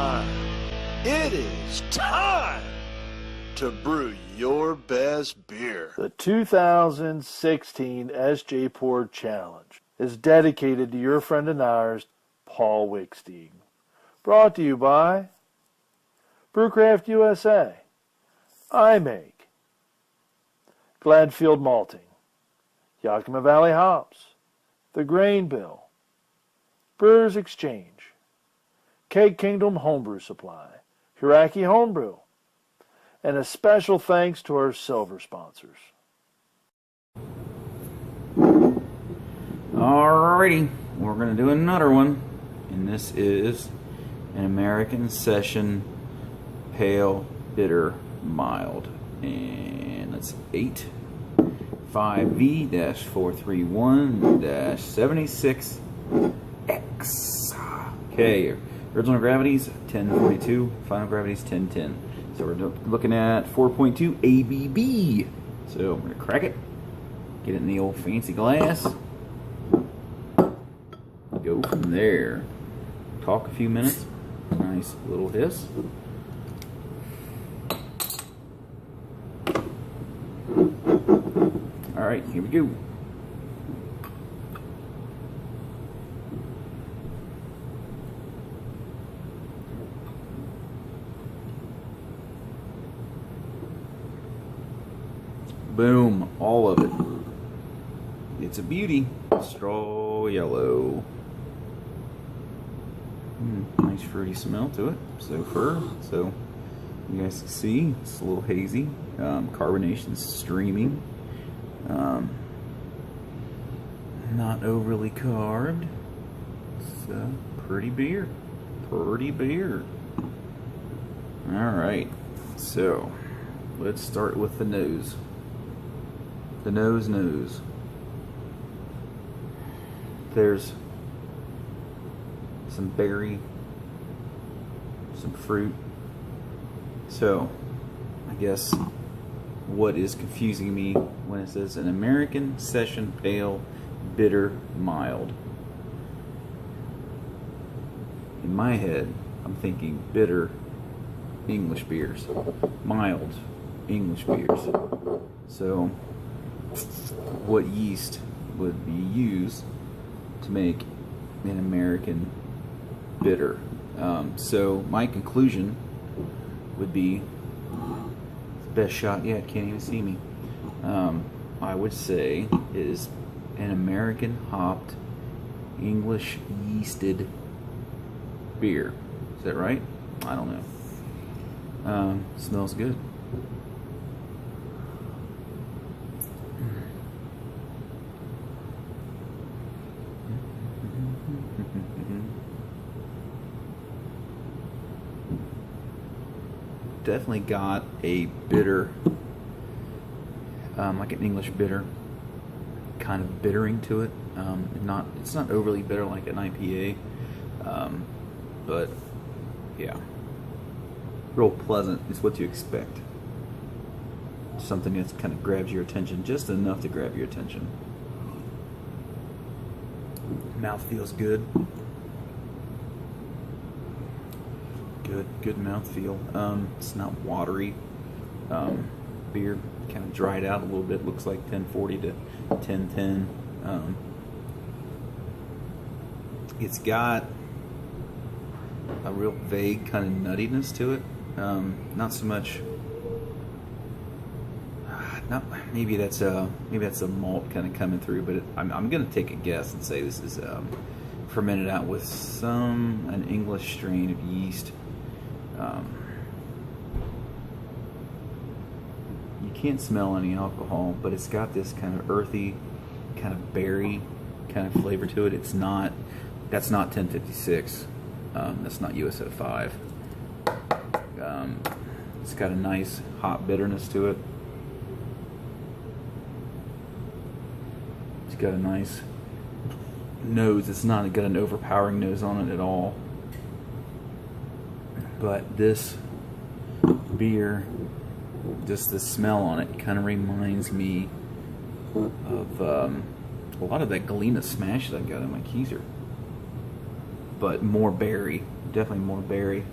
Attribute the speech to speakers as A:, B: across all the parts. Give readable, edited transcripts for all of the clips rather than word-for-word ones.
A: time. It is time to brew your best beer.
B: The 2016 Sjporr Challenge is dedicated to your friend and ours, Paul Wickstein. Brought to you by Brewcraft USA, iMake, Gladfield Malting, Yakima Valley Hops, The Grain Bill, Brewers Exchange, Keg Kingdom Homebrew Supply, Hiraki Homebrew, and a special thanks to our silver sponsors.
C: Alrighty, we're going to do another one, and this is an American Session Pale Bitter Mild, and it's 85V-43L-76X. Okay, original gravity's 1042, final gravity's 1010. So we're looking at 4.2 ABV. So I'm going to crack it, get it in the old fancy glass, go from there. Talk a few minutes. Nice little hiss. Alright, here we go. Boom, all of it. It's a beauty. Straw yellow. Nice fruity smell to it so far. So you guys can see it's a little hazy. Carbonation's streaming. Not overly carved. It's a pretty beer. Pretty beer. Alright, so let's start with the nose. The nose. There's some berry, some fruit. So, I guess what is confusing me when it says an American Session Pale Bitter Mild. In my head, I'm thinking bitter English beers, mild English beers. So, what yeast would be used to make an American bitter? So my conclusion would be, best shot yet, can't even see me. I would say is an American hopped English yeasted beer. Is that right? I don't know. Smells good. Definitely got a bitter, like an English bitter kind of bittering to it. It's not overly bitter like an IPA, but yeah, real pleasant is what you expect. Something that kind of grabs your attention, just enough to grab your attention. Mouth feels good. Good mouthfeel. It's not watery. Beer kind of dried out a little bit. Looks like 1040 to 1010. It's got a real vague kind of nuttiness to it. Not so much. Maybe that's a malt kind of coming through, but I'm gonna take a guess and say this is fermented out with an English strain of yeast. You can't smell any alcohol, but it's got this kind of earthy, kind of berry kind of flavor to it. That's not 1056. That's not USO5. It's got a nice hot bitterness to it. It's got a nice nose. It's not got an overpowering nose on it at all. But this beer, just the smell on it, kind of reminds me of a lot of that Galena Smash that I got in my Keyser. But more berry, definitely more berry.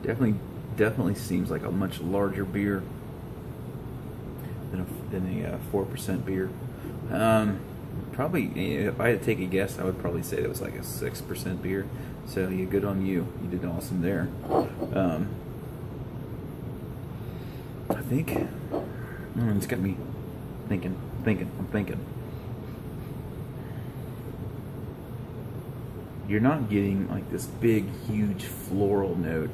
C: Definitely seems like a much larger beer than a 4% beer. Probably, if I had to take a guess, I would probably say it was like a 6% beer. So yeah, good on you. You did awesome there. I think it's got me thinking. I'm thinking. You're not getting like this big, huge floral note.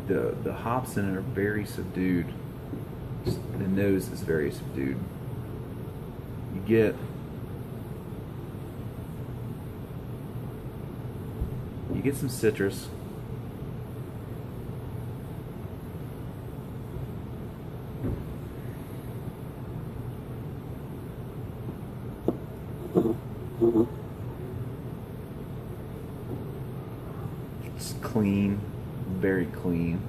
C: The hops in it are very subdued. The nose is very subdued. You get some citrus. It's clean, very clean.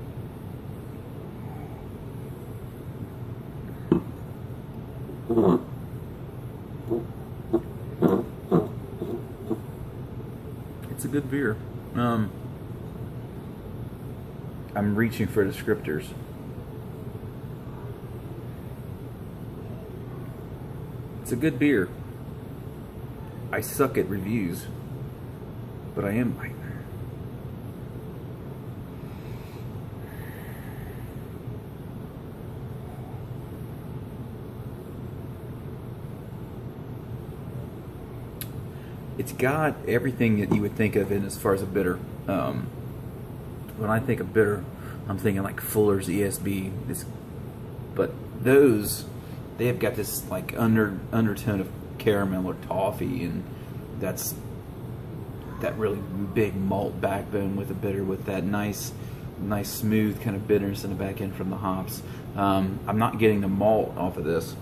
C: It's a good beer. I'm reaching for descriptors. It's a good beer. I suck at reviews, but I am. It's got everything that you would think of in as far as a bitter. When I think of bitter, I'm thinking like Fuller's ESB. But those, they have got this like undertone of caramel or toffee, and that's that really big malt backbone with a bitter, with that nice smooth kind of bitterness in the back end from the hops. I'm not getting the malt off of this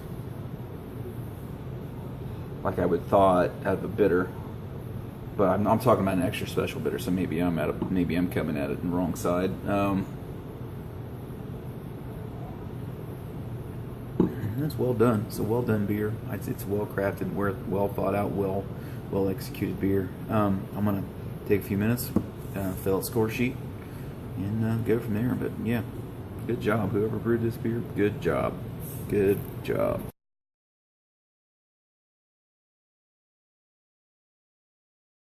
C: like I would thought out of a bitter. But I'm talking about an extra special bitter, so maybe I'm coming at it on the wrong side. That's well done. It's a well done beer. It's well crafted, well thought out, well executed beer. I'm gonna take a few minutes, fill out the score sheet, and go from there. But yeah, good job, whoever brewed this beer. Good job. Good job.